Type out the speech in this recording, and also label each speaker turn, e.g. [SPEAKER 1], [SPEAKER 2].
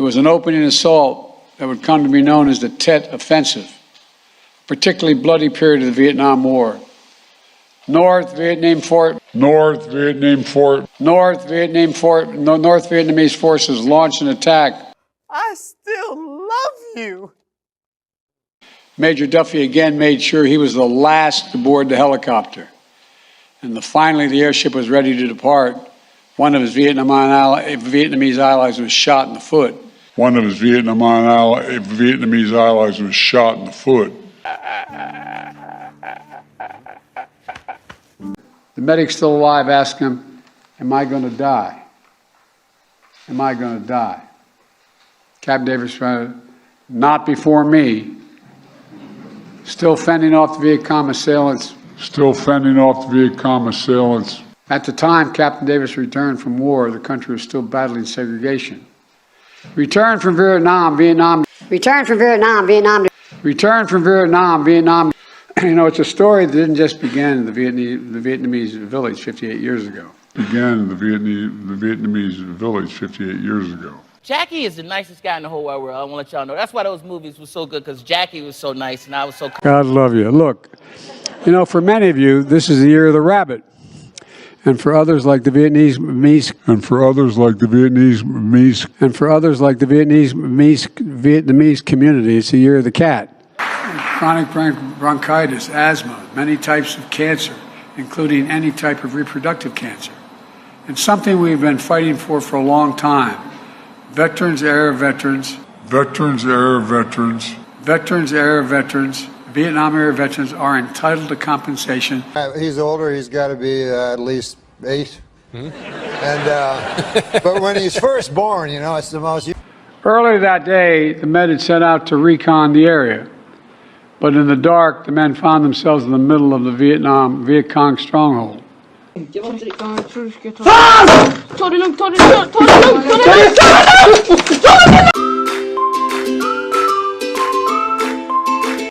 [SPEAKER 1] was an opening assault that would come to be known as the Tet Offensive, a particularly bloody period of the Vietnam War. North Vietnamese forces launched an attack.
[SPEAKER 2] I still love you.
[SPEAKER 1] Major Duffy again made sure he was the last aboard the helicopter. And finally the airship was ready to depart. One of his Vietnamese allies was shot in the foot. The medic still alive asked him, "Am I going to die? Am I going to die?" Captain Davis responded, "Not before me." Still fending off the Viet Cong assailants. At the time Captain Davis returned from war, the country was still battling segregation. Returned from Vietnam. You know, it's a story that didn't just begin in the Vietnamese village 58 years ago.
[SPEAKER 3] Jackie is the nicest guy in the whole wide world. I want to let y'all know. That's why those movies were so good, because Jackie was so nice and I was so...
[SPEAKER 1] God love you. Look, you know, for many of you, this is the year of the rabbit. And for others like the Vietnamese community, it's the year of the cat. Chronic bronchitis, asthma, many types of cancer, including any type of reproductive cancer. And something we've been fighting for a long time. Veterans-era veterans, Vietnam-era veterans are entitled to compensation.
[SPEAKER 4] He's older, he's got to be at least 8. But when he's first born, you know, it's the most...
[SPEAKER 1] Earlier that day, the men had set out to recon the area. But in the dark, the men found themselves in the middle of the Viet Cong stronghold.
[SPEAKER 5] Ta det lugnt!